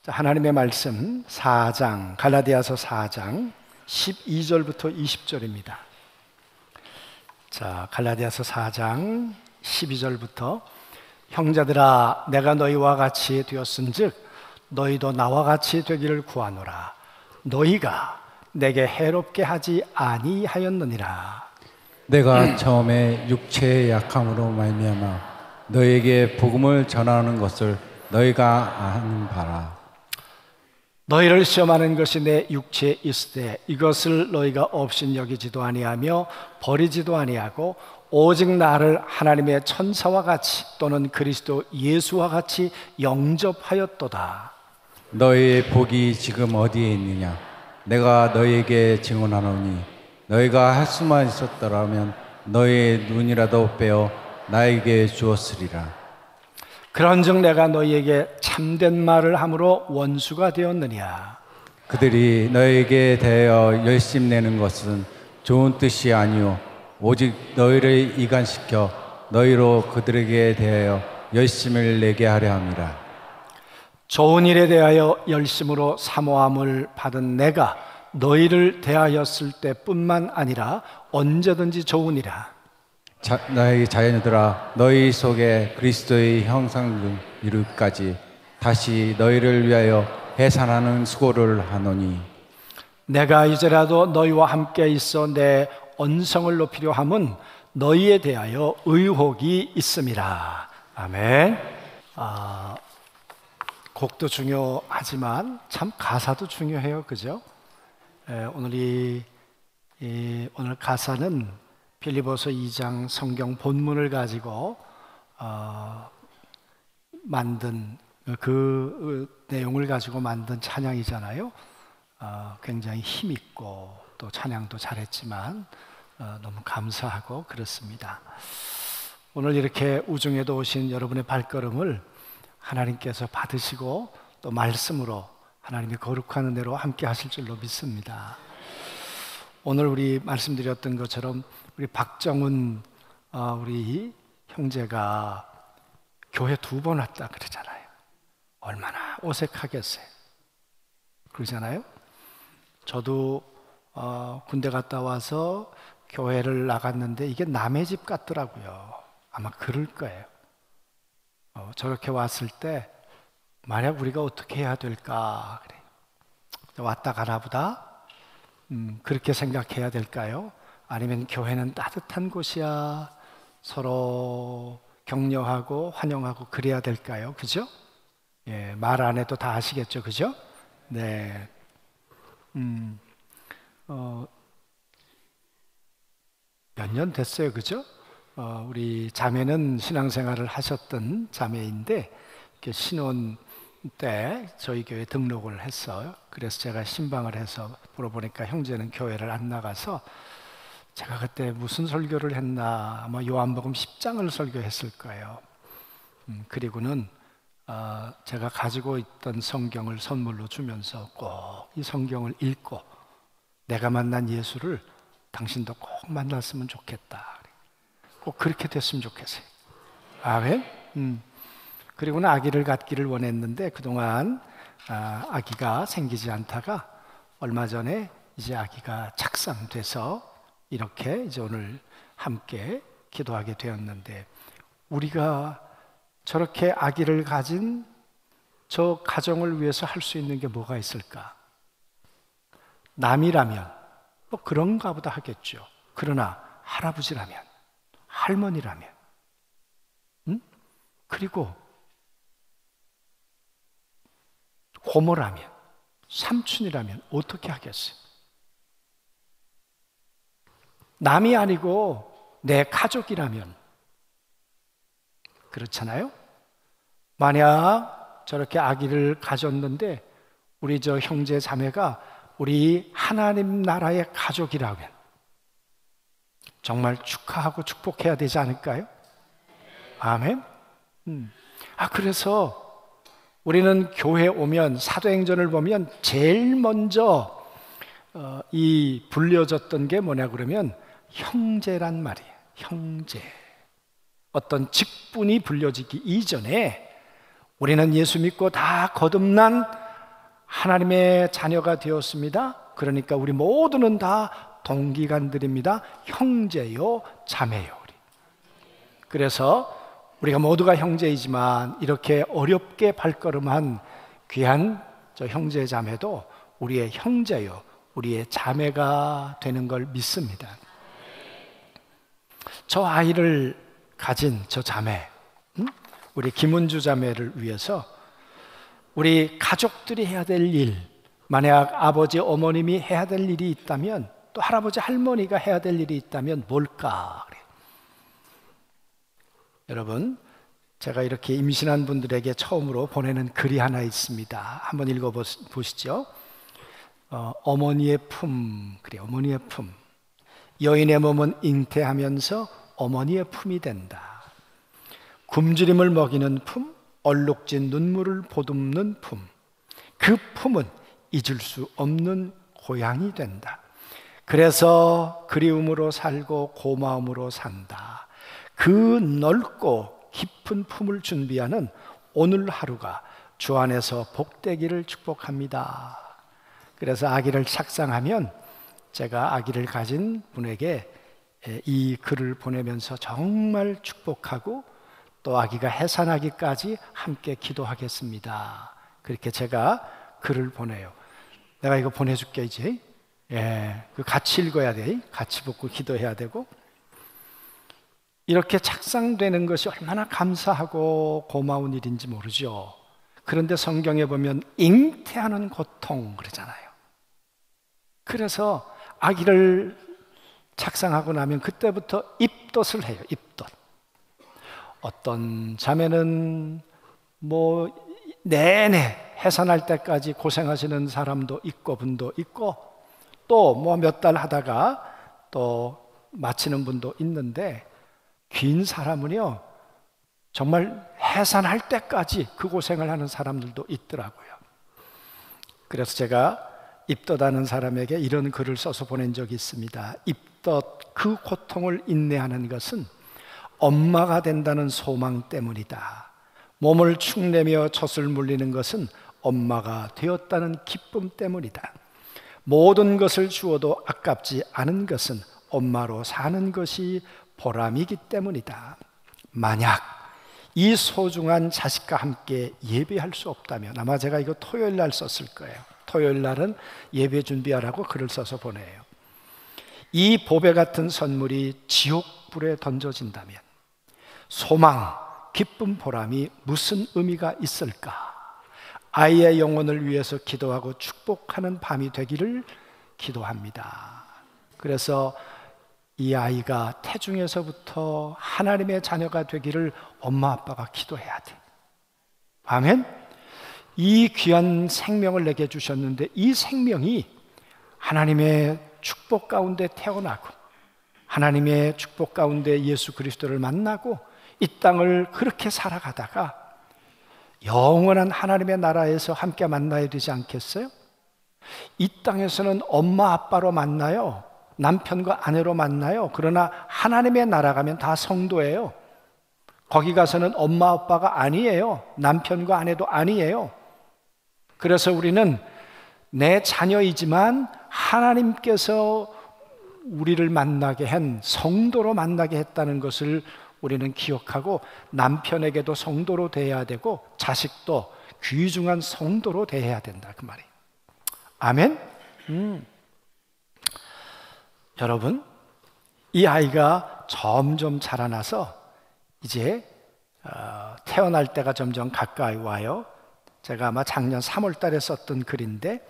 하나님의 말씀 4장, 갈라디아서 4장 12절부터 20절입니다. 자, 갈라디아서 4장 12절부터 형제들아 내가 너희와 같이 되었은즉 너희도 나와 같이 되기를 구하노라. 너희가 내게 해롭게 하지 아니하였느니라. 내가 처음에 육체의 약함으로 말미암아 너희에게 복음을 전하는 것을 너희가 아는 바라. 너희를 시험하는 것이 내 육체에 있으되 이것을 너희가 없인 여기지도 아니하며 버리지도 아니하고 오직 나를 하나님의 천사와 같이 또는 그리스도 예수와 같이 영접하였도다. 너희의 복이 지금 어디에 있느냐? 내가 너희에게 증언하노니 너희가 할 수만 있었더라면 너희의 눈이라도 빼어 나에게 주었으리라. 그런즉 내가 너희에게 참된 말을 함으로 원수가 되었느냐? 그들이 너희에게 대하여 열심내는 것은 좋은 뜻이 아니오 오직 너희를 이간시켜 너희로 그들에게 대하여 열심을 내게 하려 함이라. 좋은 일에 대하여 열심으로 사모함을 받은 내가 너희를 대하였을 때뿐만 아니라 언제든지 좋으니라. 나의 자녀들아 너희 속에 그리스도의 형상을 이루기까지 다시 너희를 위하여 해산하는 수고를 하노니 내가 이제라도 너희와 함께 있어 내 언성을 높이려 함은 너희에 대하여 의혹이 있음이라. 아멘. 곡도 중요하지만 참 가사도 중요해요, 그죠? 오늘 가사는 빌립보서 2장 성경 본문을 가지고 만든 그 내용을 가지고 만든 찬양이잖아요. 굉장히 힘있고 또 찬양도 잘했지만 너무 감사하고 그렇습니다. 오늘 이렇게 우중에도 오신 여러분의 발걸음을 하나님께서 받으시고 또 말씀으로 하나님의 거룩한 은혜로 함께 하실 줄로 믿습니다. 오늘 우리 말씀드렸던 것처럼 우리 박정훈 우리 형제가 교회 2번 왔다 그러잖아요. 얼마나 어색하겠어요. 그러잖아요. 저도 군대 갔다 와서 교회를 나갔는데 이게 남의 집 같더라고요. 아마 그럴 거예요. 저렇게 왔을 때 만약 우리가 어떻게 해야 될까 그래. 왔다 가나 보다. 그렇게 생각해야 될까요? 아니면 교회는 따뜻한 곳이야 서로 격려하고 환영하고 그래야 될까요? 그죠? 예, 말 안 해도 다 아시겠죠? 그죠? 네. 몇 년 됐어요, 그죠? 우리 자매는 신앙생활을 하셨던 자매인데 신혼 때 저희 교회 등록을 했어요. 그래서 제가 신방을 해서 물어보니까 형제는 교회를 안 나가서 제가 그때 무슨 설교를 했나 아마 요한복음 10장을 설교했을 거예요. 그리고는 제가 가지고 있던 성경을 선물로 주면서 꼭 이 성경을 읽고 내가 만난 예수를 당신도 꼭 만났으면 좋겠다. 꼭 그렇게 됐으면 좋겠어요. 아멘. 그리고는 아기를 갖기를 원했는데 그동안 아기가 생기지 않다가 얼마 전에 이제 아기가 착상돼서 이렇게 이제 오늘 함께 기도하게 되었는데 우리가 저렇게 아기를 가진 저 가정을 위해서 할 수 있는 게 뭐가 있을까? 남이라면 뭐 그런가 보다 하겠죠. 그러나 할아버지라면 할머니라면 그리고 고모라면 삼촌이라면 어떻게 하겠어요? 남이 아니고 내 가족이라면 그렇잖아요? 만약 저렇게 아기를 가졌는데 우리 저 형제 자매가 우리 하나님 나라의 가족이라면 정말 축하하고 축복해야 되지 않을까요? 아멘. 그래서 우리는 교회 오면 사도행전을 보면 제일 먼저 이 불려졌던 게 뭐냐 그러면 형제란 말이에요. 형제. 어떤 직분이 불려지기 이전에 우리는 예수 믿고 다 거듭난 하나님의 자녀가 되었습니다. 그러니까 우리 모두는 다 동기간들입니다. 형제요, 자매요. 우리. 그래서 우리가 모두가 형제이지만 이렇게 어렵게 발걸음한 귀한 저 형제 자매도 우리의 형제요, 우리의 자매가 되는 걸 믿습니다. 저 아이를 가진 저 자매, 우리 김은주 자매를 위해서 우리 가족들이 해야 될 일, 만약 아버지 어머님이 해야 될 일이 있다면, 또 할아버지 할머니가 해야 될 일이 있다면 뭘까? 여러분, 제가 이렇게 임신한 분들에게 처음으로 보내는 글이 하나 있습니다. 한번 읽어보시죠. 어머니의 품, 그래, 어머니의 품. 여인의 몸은 잉태하면서 어머니의 품이 된다. 굶주림을 먹이는 품, 얼룩진 눈물을 보듬는 품. 그 품은 잊을 수 없는 고향이 된다. 그래서 그리움으로 살고 고마움으로 산다. 그 넓고 깊은 품을 준비하는 오늘 하루가 주 안에서 복되기를 축복합니다. 그래서 아기를 착상하면 제가 아기를 가진 분에게 이 글을 보내면서 정말 축복하고 또 아기가 해산하기까지 함께 기도하겠습니다. 그렇게 제가 글을 보내요. 내가 이거 보내줄게 이제. 같이 읽어야 돼. 같이 보고 기도해야 되고. 이렇게 착상되는 것이 얼마나 감사하고 고마운 일인지 모르죠. 그런데 성경에 보면 잉태하는 고통 그러잖아요. 그래서 아기를 착상하고 나면 그때부터 입덧을 해요. 입덧. 어떤 자매는 내내 해산할 때까지 고생하시는 사람도 있고 분도 있고, 또 몇 달 하다가 또 마치는 분도 있는데, 긴 사람은요 정말 해산할 때까지 그 고생을 하는 사람들도 있더라고요. 그래서 제가 입덧하는 사람에게 이런 글을 써서 보낸 적이 있습니다. 입덧, 그 고통을 인내하는 것은 엄마가 된다는 소망 때문이다. 몸을 축내며 젖을 물리는 것은 엄마가 되었다는 기쁨 때문이다. 모든 것을 주어도 아깝지 않은 것은 엄마로 사는 것이 보람이기 때문이다. 만약 이 소중한 자식과 함께 예배할 수 없다면, 아마 제가 이거 토요일 날 썼을 거예요. 토요일 날은 예배 준비하라고 글을 써서 보내요. 이 보배 같은 선물이 지옥불에 던져진다면 소망, 기쁨, 보람이 무슨 의미가 있을까? 아이의 영혼을 위해서 기도하고 축복하는 밤이 되기를 기도합니다. 그래서 이 아이가 태중에서부터 하나님의 자녀가 되기를 엄마 아빠가 기도해야 돼. 아멘? 이 귀한 생명을 내게 주셨는데 이 생명이 하나님의 축복 가운데 태어나고 하나님의 축복 가운데 예수 그리스도를 만나고 이 땅을 그렇게 살아가다가 영원한 하나님의 나라에서 함께 만나야 되지 않겠어요? 이 땅에서는 엄마 아빠로 만나요. 남편과 아내로 만나요. 그러나 하나님의 나라 가면 다 성도예요. 거기 가서는 엄마 아빠가 아니에요. 남편과 아내도 아니에요. 그래서 우리는 내 자녀이지만 하나님께서 우리를 만나게 한 성도로 만나게 했다는 것을 우리는 기억하고 남편에게도 성도로 대해야 되고 자식도 귀중한 성도로 대해야 된다, 그 말이에요. 아멘? 여러분, 이 아이가 점점 자라나서 이제 태어날 때가 점점 가까이 와요. 제가 아마 작년 3월 달에 썼던 글인데,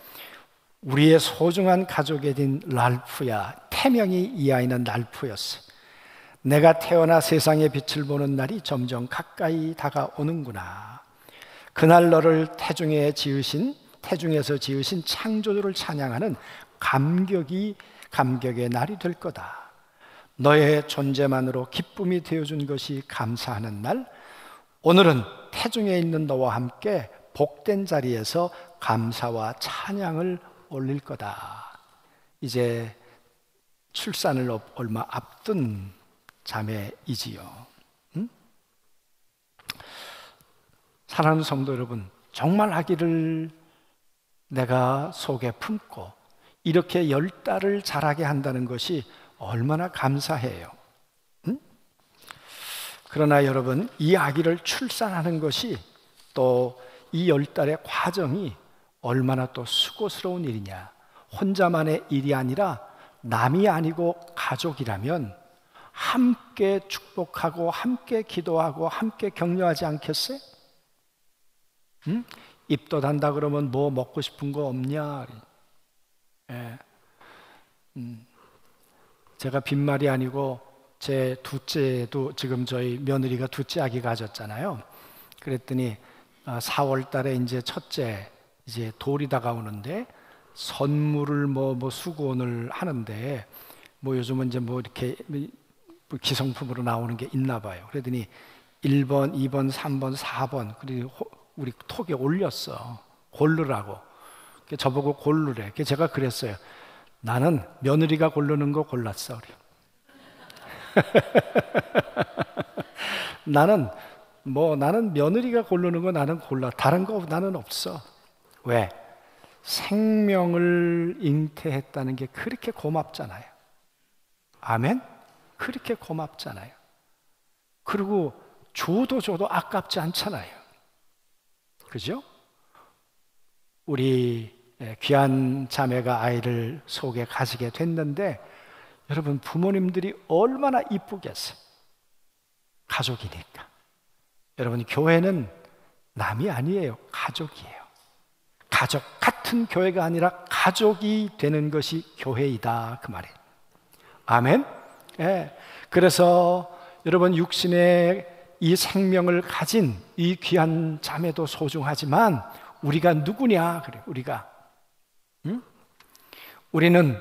우리의 소중한 가족이 된 랄프야, 태명이 이 아이는 랄프였어요. 내가 태어나 세상의 빛을 보는 날이 점점 가까이 다가오는구나. 그날 너를 태중에서 지으신 창조주를 찬양하는 감격의 날이 될 거다. 너의 존재만으로 기쁨이 되어준 것이 감사하는 날, 오늘은 태중에 있는 너와 함께 복된 자리에서 감사와 찬양을 올릴 거다. 이제 출산을 얼마 앞둔 자매이지요. 사랑하는 성도 여러분, 정말 아기를 내가 속에 품고 이렇게 10달을 자라게 한다는 것이 얼마나 감사해요. 응? 그러나 여러분, 이 아기를 출산하는 것이 또 이 10달의 과정이 얼마나 또 수고스러운 일이냐. 혼자만의 일이 아니라 남이 아니고 가족이라면 함께 축복하고 함께 기도하고 함께 격려하지 않겠어요? 응? 입덧한다 그러면 뭐 먹고 싶은 거 없냐? 예. 제가 빈말이 아니고 제 둘째도, 지금 저희 며느리가 둘째 아기 가졌잖아요. 그랬더니 4월 달에 이제 첫째 이제 돌이 다가오는데 선물을 뭐 수고를 하는데 뭐 요즘은 이제 뭐 이렇게 기성품으로 나오는 게 있나 봐요. 그러더니 1번, 2번, 3번, 4번 그리고 우리 톡에 올렸어. 고르라고. 저보고 고르래. 제가 그랬어요. 나는 며느리가 고르는 거 골랐어. 나는 며느리가 고르는 거 나는 골라. 다른 거 나는 없어. 왜? 생명을 잉태했다는 게 그렇게 고맙잖아요. 아멘? 그렇게 고맙잖아요. 그리고 줘도 아깝지 않잖아요. 그죠? 우리 귀한 자매가 아이를 속에 가지게 됐는데 여러분, 부모님들이 얼마나 이쁘겠어요. 가족이니까. 여러분, 교회는 남이 아니에요. 가족이에요. 가족 같은 교회가 아니라 가족이 되는 것이 교회이다, 그 말이에요. 아멘? 예. 그래서 여러분, 육신의 이 생명을 가진 이 귀한 자매도 소중하지만 우리가 누구냐? 그래, 우리가. 우리는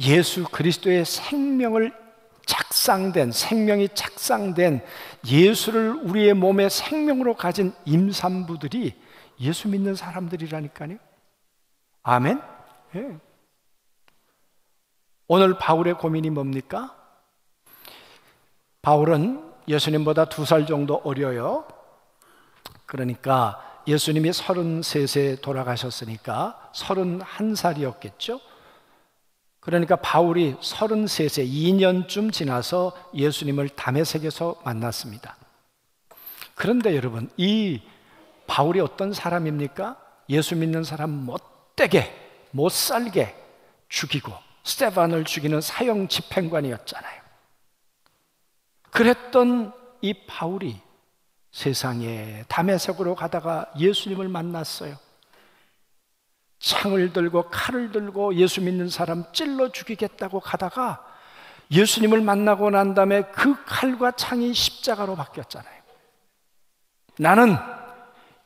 예수 그리스도의 생명이 착상된 예수를 우리의 몸의 생명으로 가진 임산부들이 예수 믿는 사람들이라니까요. 아멘? 예. 오늘 바울의 고민이 뭡니까? 바울은 예수님보다 2살 정도 어려요. 그러니까 예수님이 33세 돌아가셨으니까 31살이었겠죠. 그러니까 바울이 33세, 2년쯤 지나서 예수님을 다메섹에서 만났습니다. 그런데 여러분, 이 바울이 어떤 사람입니까? 예수 믿는 사람 못되게, 못살게 죽이고 스데반을 죽이는 사형 집행관이었잖아요. 그랬던 이 바울이 세상에 다메섹으로 가다가 예수님을 만났어요. 창을 들고 칼을 들고 예수 믿는 사람 찔러 죽이겠다고 가다가 예수님을 만나고 난 다음에 그 칼과 창이 십자가로 바뀌었잖아요. 나는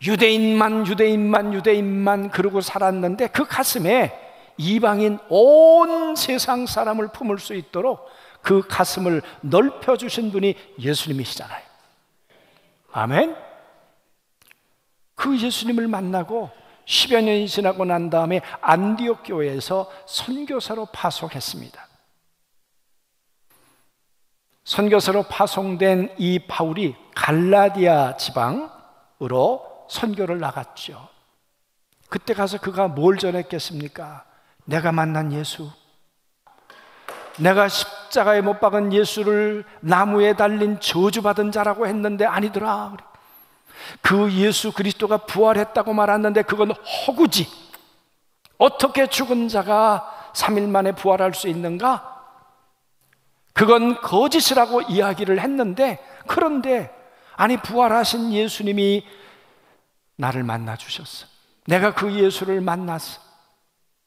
유대인만 그러고 살았는데 그 가슴에 이방인 온 세상 사람을 품을 수 있도록 그 가슴을 넓혀주신 분이 예수님이시잖아요. 아멘? 그 예수님을 만나고 10여 년이 지나고 난 다음에 안디옥 교회에서 선교사로 파송했습니다. 선교사로 파송된 이 바울이 갈라디아 지방으로 선교를 나갔죠. 그때 가서 그가 뭘 전했겠습니까? 내가 만난 예수, 내가 십자가에 못 박은 예수를 나무에 달린 저주받은 자라고 했는데 아니더라. 그 예수 그리스도가 부활했다고 말했는데 그건 허구지. 어떻게 죽은 자가 3일 만에 부활할 수 있는가? 그건 거짓이라고 이야기를 했는데, 그런데 아니 부활하신 예수님이 나를 만나 주셨어. 내가 그 예수를 만났어.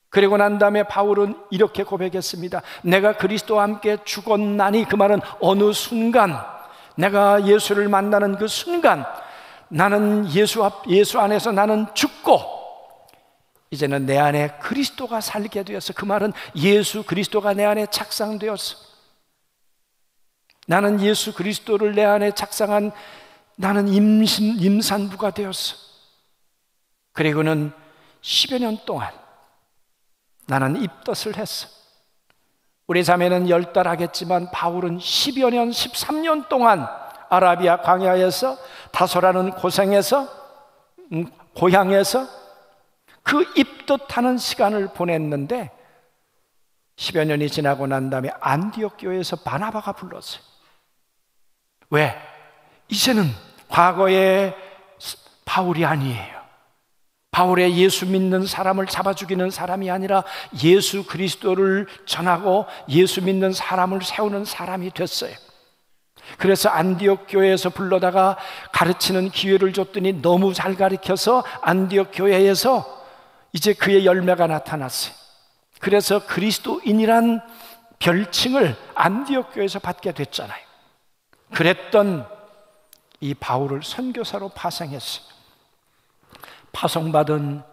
그리고 난 다음에 바울은 이렇게 고백했습니다. 내가 그리스도와 함께 죽었나니, 그 말은 어느 순간, 내가 예수를 만나는 그 순간 나는 예수 안에서 나는 죽고 이제는 내 안에 그리스도가 살게 되었어. 그 말은 예수 그리스도가 내 안에 착상되었어. 나는 예수 그리스도를 내 안에 착상한 나는 임산부가 되었어. 그리고는 10여 년 동안 나는 입덧을 했어. 우리 자매는 10달 하겠지만 바울은 10여 년, 13년 동안 아라비아 광야에서 다소라는 고향에서 그 입덧하는 시간을 보냈는데 10여 년이 지나고 난 다음에 안디옥 교회에서 바나바가 불렀어요. 왜? 이제는 과거의 바울이 아니에요. 바울의 예수 믿는 사람을 잡아 죽이는 사람이 아니라 예수 그리스도를 전하고 예수 믿는 사람을 세우는 사람이 됐어요. 그래서 안디옥 교회에서 불러다가 가르치는 기회를 줬더니 너무 잘 가르쳐서 안디옥 교회에서 이제 그의 열매가 나타났어요. 그래서 그리스도인이란 별칭을 안디옥 교회에서 받게 됐잖아요. 그랬던 이 바울을 선교사로 파송했어요. 파송받은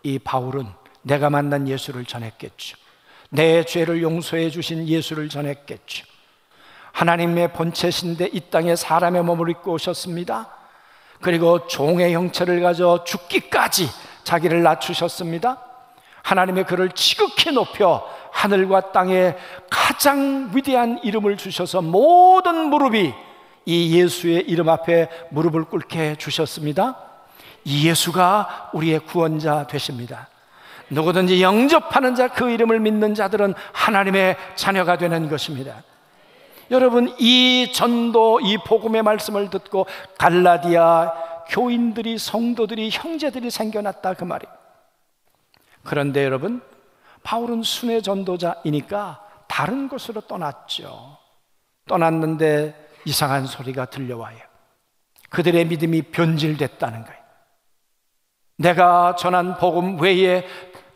이 바울은 내가 만난 예수를 전했겠죠. 내 죄를 용서해 주신 예수를 전했겠죠. 하나님의 본체신데 이 땅에 사람의 몸을 입고 오셨습니다. 그리고 종의 형체를 가져 죽기까지 자기를 낮추셨습니다. 하나님의 그를 지극히 높여 하늘과 땅에 가장 위대한 이름을 주셔서 모든 무릎이 이 예수의 이름 앞에 무릎을 꿇게 해주셨습니다. 이 예수가 우리의 구원자 되십니다. 누구든지 영접하는 자, 그 이름을 믿는 자들은 하나님의 자녀가 되는 것입니다. 여러분, 이 전도, 이 복음의 말씀을 듣고 갈라디아 교인들이, 성도들이, 형제들이 생겨났다, 그 말이에요. 그런데 여러분, 바울은 순회 전도자이니까 다른 곳으로 떠났죠. 떠났는데 이상한 소리가 들려와요. 그들의 믿음이 변질됐다는 거예요. 내가 전한 복음 외에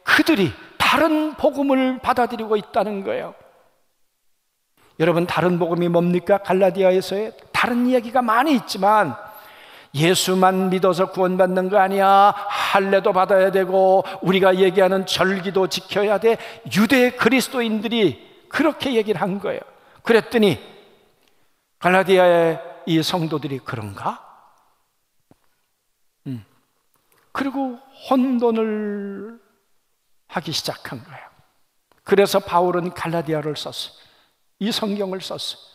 그들이 다른 복음을 받아들이고 있다는 거예요. 여러분, 다른 복음이 뭡니까? 갈라디아에서의 다른 이야기가 많이 있지만 예수만 믿어서 구원받는 거 아니야. 할례도 받아야 되고 우리가 얘기하는 절기도 지켜야 돼. 유대 그리스도인들이 그렇게 얘기를 한 거예요. 그랬더니 갈라디아의 이 성도들이 그런가? 그리고 혼돈을 하기 시작한 거예요. 그래서 바울은 갈라디아를 썼어요. 이 성경을 썼어요.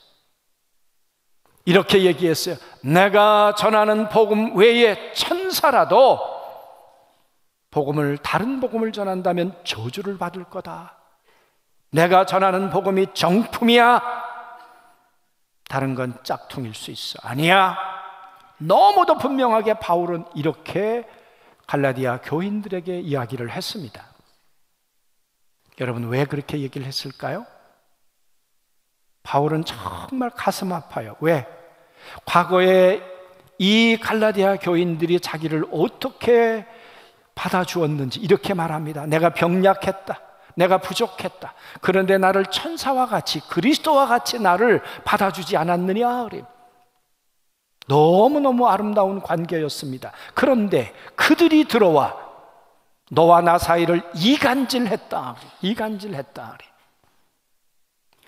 이렇게 얘기했어요. 내가 전하는 복음 외에 천사라도 다른 복음을 전한다면 저주를 받을 거다. 내가 전하는 복음이 정품이야. 다른 건 짝퉁일 수 있어. 아니야. 너무도 분명하게 바울은 이렇게 갈라디아 교인들에게 이야기를 했습니다. 여러분, 왜 그렇게 얘기를 했을까요? 바울은 정말 가슴 아파요. 왜? 과거에 이 갈라디아 교인들이 자기를 어떻게 받아주었는지 이렇게 말합니다. 내가 병약했다. 내가 부족했다. 그런데 나를 천사와 같이, 그리스도와 같이 나를 받아주지 않았느냐? 너무너무 아름다운 관계였습니다. 그런데 그들이 들어와 너와 나 사이를 이간질했다.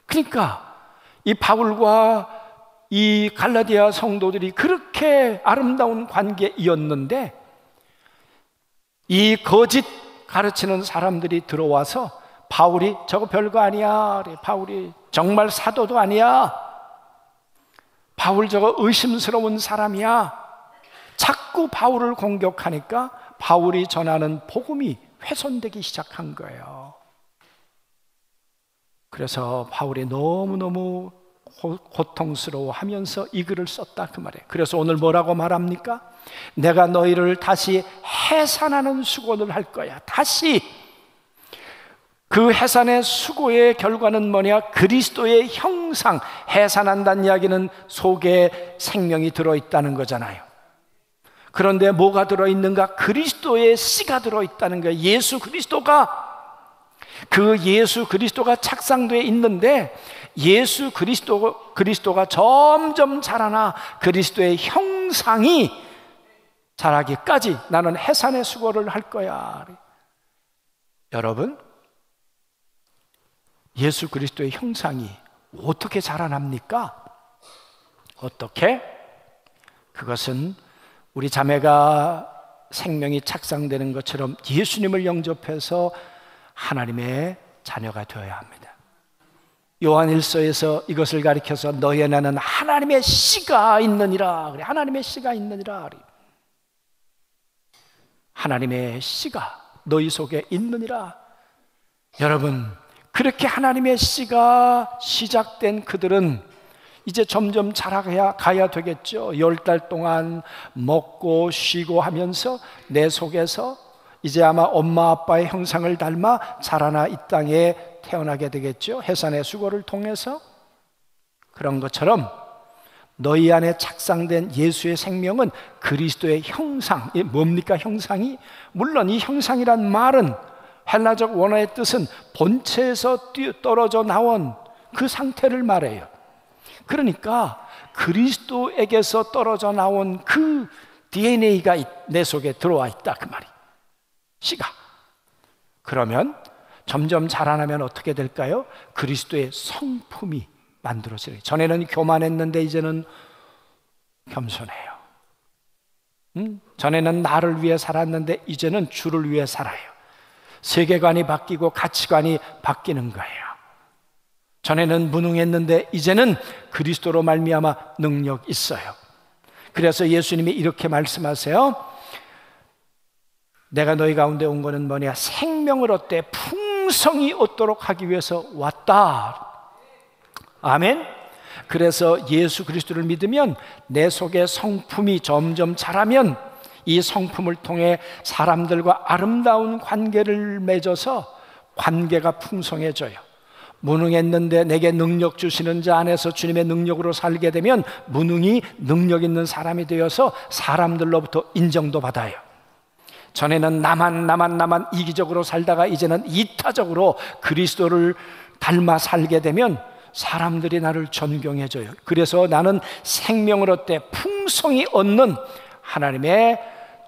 그러니까 이 바울과 이 갈라디아 성도들이 그렇게 아름다운 관계이었는데 이 거짓 가르치는 사람들이 들어와서 바울이 저거 별거 아니야. 바울이 정말 사도도 아니야. 바울 저거 의심스러운 사람이야. 자꾸 바울을 공격하니까 바울이 전하는 복음이 훼손되기 시작한 거예요. 그래서 바울이 너무너무 고통스러워하면서 이 글을 썼다, 그 말이에요. 그래서 오늘 뭐라고 말합니까? 내가 너희를 다시 해산하는 수고를 할 거야. 다시. 그 해산의 수고의 결과는 뭐냐? 그리스도의 형상. 해산한다는 이야기는 속에 생명이 들어있다는 거잖아요. 그런데 뭐가 들어있는가? 그리스도의 씨가 들어있다는 거예요. 예수 그리스도가 착상되어 있는데 예수 그리스도가 점점 자라나 그리스도의 형상이 자라기까지 나는 해산의 수고를 할 거야. 여러분, 예수 그리스도의 형상이 어떻게 자라납니까? 어떻게? 그것은 우리 자매가 생명이 착상되는 것처럼 예수님을 영접해서 하나님의 자녀가 되어야 합니다. 요한일서에서 이것을 가리켜서 너희 안에는 하나님의 씨가 있느니라. 하나님의 씨가 있느니라. 하나님의 씨가 너희 속에 있느니라. 여러분, 그렇게 하나님의 씨가 시작된 그들은 이제 점점 자라가야 되겠죠. 10달 동안 먹고 쉬고 하면서 내 속에서 이제 아마 엄마 아빠의 형상을 닮아 자라나 이 땅에 태어나게 되겠죠. 해산의 수고를 통해서. 그런 것처럼 너희 안에 착상된 예수의 생명은 그리스도의 형상. 뭡니까 형상이? 물론 이 형상이란 말은 헬라적 원어의 뜻은 본체에서 떨어져 나온 그 상태를 말해요. 그러니까 그리스도에게서 떨어져 나온 그 DNA가 내 속에 들어와 있다 그 말이. 씨가. 그러면 점점 자라나면 어떻게 될까요? 그리스도의 성품이 만들어지는. 전에는 교만했는데 이제는 겸손해요. 전에는 나를 위해 살았는데 이제는 주를 위해 살아요. 세계관이 바뀌고 가치관이 바뀌는 거예요. 전에는 무능했는데 이제는 그리스도로 말미암아 능력 있어요. 그래서 예수님이 이렇게 말씀하세요. 내가 너희 가운데 온 거는 뭐냐? 생명을 얻되 풍성히 얻도록 하기 위해서 왔다. 아멘. 그래서 예수 그리스도를 믿으면 내 속에 성품이 점점 자라면 이 성품을 통해 사람들과 아름다운 관계를 맺어서 관계가 풍성해져요. 무능했는데 내게 능력 주시는 자 안에서 주님의 능력으로 살게 되면 무능이 능력 있는 사람이 되어서 사람들로부터 인정도 받아요. 전에는 나만 이기적으로 살다가 이제는 이타적으로 그리스도를 닮아 살게 되면 사람들이 나를 존경해줘요. 그래서 나는 생명을 얻되 풍성히 얻는 하나님의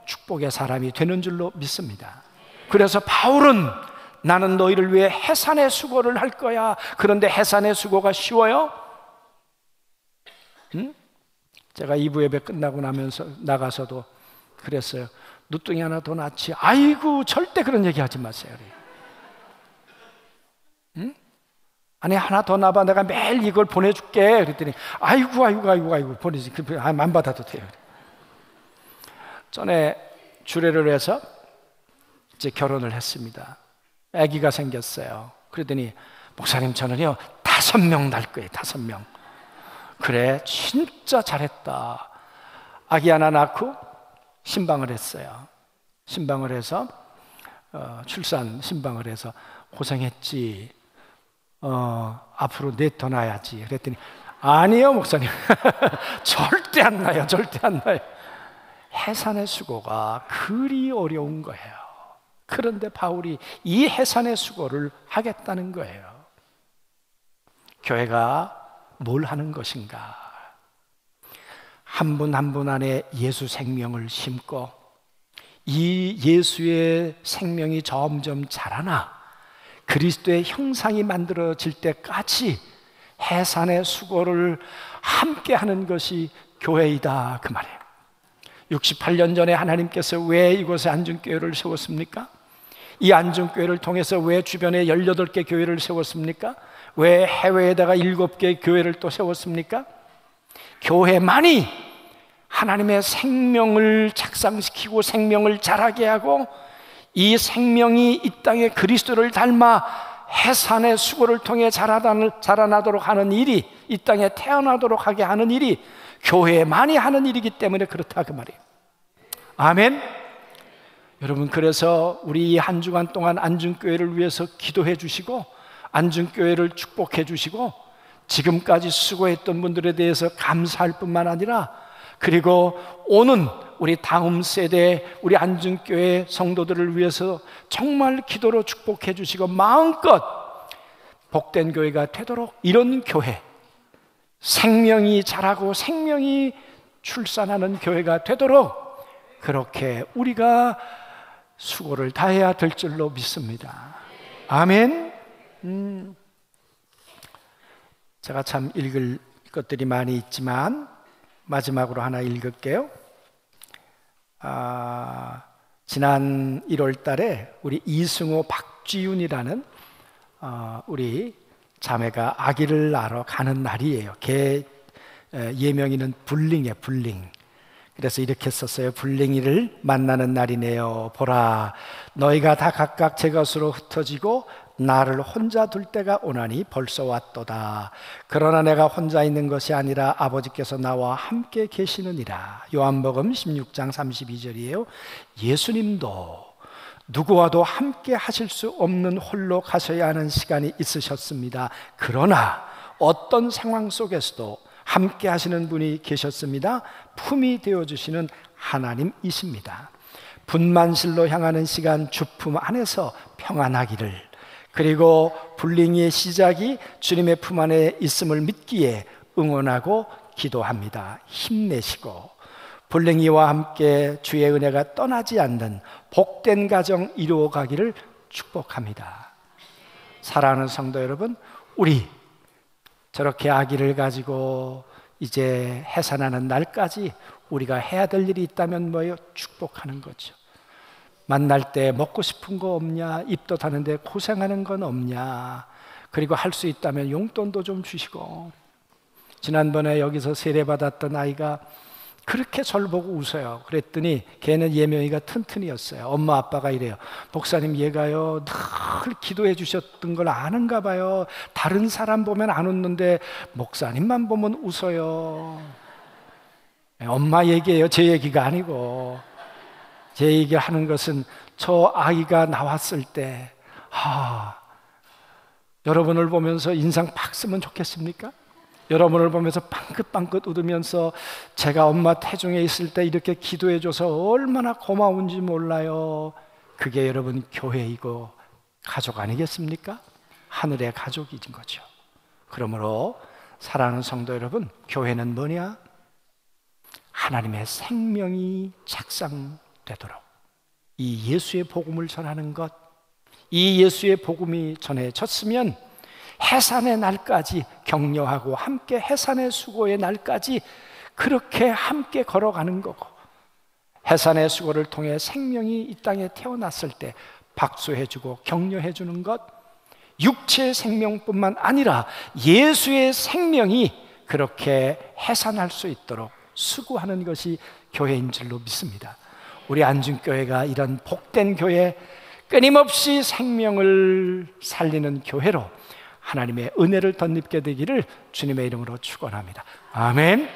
축복의 사람이 되는 줄로 믿습니다. 그래서 바울은 나는 너희를 위해 해산의 수고를 할 거야. 그런데 해산의 수고가 쉬워요? 제가 2부 예배 끝나고 나가서도 그랬어요. 누뚱이 하나 더 낳지. 아이고 절대 그런 얘기 하지 마세요. 아니 하나 더 낳아봐. 내가 매일 이걸 보내줄게. 그랬더니 아이고 보내지. 안 받아도 돼요. 전에 주례를 해서 이제 결혼을 했습니다. 아기가 생겼어요. 그러더니 목사님 저는요 5명 낳을 거예요. 5명. 그래 진짜 잘했다. 아기 하나 낳고 신방을 했어요. 신방을 해서 출산 신방을 해서 고생했지. 앞으로 넷 더 낳아야지. 그랬더니 아니요 목사님 절대 안 나요. 절대 안 나요. 해산의 수고가 그리 어려운 거예요. 그런데 바울이 이 해산의 수고를 하겠다는 거예요. 교회가 뭘 하는 것인가? 한 분 한 분 안에 예수 생명을 심고 이 예수의 생명이 점점 자라나 그리스도의 형상이 만들어질 때까지 해산의 수고를 함께 하는 것이 교회이다 그 말이에요. 68년 전에 하나님께서 왜 이곳에 안중교회를 세웠습니까? 이 안중교회를 통해서 왜 주변에 18개 교회를 세웠습니까? 왜 해외에다가 7개 교회를 또 세웠습니까? 교회만이 하나님의 생명을 착상시키고 생명을 자라게 하고 이 생명이 이 땅에 그리스도를 닮아 해산의 수고를 통해 자라나도록 하는 일이, 이 땅에 태어나도록 하게 하는 일이 교회만이 하는 일이기 때문에 그렇다 그 말이에요. 아멘. 여러분 그래서 우리 한 주간 동안 안중교회를 위해서 기도해 주시고 안중교회를 축복해 주시고 지금까지 수고했던 분들에 대해서 감사할 뿐만 아니라 그리고 오는 우리 다음 세대 우리 안중교회 성도들을 위해서 정말 기도로 축복해 주시고 마음껏 복된 교회가 되도록 이런 교회, 생명이 자라고 생명이 출산하는 교회가 되도록 그렇게 우리가 수고를 다해야 될 줄로 믿습니다. 아멘. 제가 참 읽을 것들이 많이 있지만 마지막으로 하나 읽을게요. 지난 1월 달에 우리 이승호 박쥐윤이라는 우리 자매가 아기를 낳으러 가는 날이에요. 걔 예명이는 불링이에요. 불링. 그래서 이렇게 썼어요. 불랭이를 만나는 날이네요. 보라, 너희가 다 각각 제 것으로 흩어지고 나를 혼자 둘 때가 오나니 벌써 왔도다. 그러나 내가 혼자 있는 것이 아니라 아버지께서 나와 함께 계시느니라. 요한복음 16장 32절이에요. 예수님도 누구와도 함께 하실 수 없는 홀로 가셔야 하는 시간이 있으셨습니다. 그러나 어떤 상황 속에서도 함께 하시는 분이 계셨습니다. 품이 되어주시는 하나님이십니다. 분만실로 향하는 시간 주품 안에서 평안하기를, 그리고 불링이의 시작이 주님의 품 안에 있음을 믿기에 응원하고 기도합니다. 힘내시고 불링이와 함께 주의 은혜가 떠나지 않는 복된 가정 이루어가기를 축복합니다. 사랑하는 성도 여러분, 우리 저렇게 아기를 가지고 이제 해산하는 날까지 우리가 해야 될 일이 있다면 뭐예요? 축복하는 거죠. 만날 때 먹고 싶은 거 없냐? 입도 타는데 고생하는 건 없냐? 그리고 할 수 있다면 용돈도 좀 주시고. 지난번에 여기서 세례받았던 아이가 그렇게 저를 보고 웃어요. 그랬더니 걔는 예명이가 튼튼이었어요. 엄마 아빠가 이래요. 목사님, 얘가요 늘 기도해 주셨던 걸 아는가 봐요. 다른 사람 보면 안 웃는데 목사님만 보면 웃어요. 엄마 얘기예요. 제 얘기가 아니고. 제 얘기하는 것은 저 아이가 나왔을 때 여러분을 보면서 인상 팍 쓰면 좋겠습니까? 여러분을 보면서 빵긋빵긋 웃으면서 제가 엄마 태중에 있을 때 이렇게 기도해줘서 얼마나 고마운지 몰라요. 그게 여러분 교회이고 가족 아니겠습니까? 하늘의 가족인 거죠. 그러므로 사랑하는 성도 여러분, 교회는 뭐냐? 하나님의 생명이 착상되도록 이 예수의 복음을 전하는 것, 이 예수의 복음이 전해졌으면 해산의 날까지 격려하고 함께 해산의 수고의 날까지 그렇게 함께 걸어가는 거고, 해산의 수고를 통해 생명이 이 땅에 태어났을 때 박수해주고 격려해주는 것, 육체의 생명뿐만 아니라 예수의 생명이 그렇게 해산할 수 있도록 수고하는 것이 교회인 줄로 믿습니다. 우리 안중교회가 이런 복된 교회, 끊임없이 생명을 살리는 교회로 하나님의 은혜를 덧입게 되기를 주님의 이름으로 축원합니다. 아멘.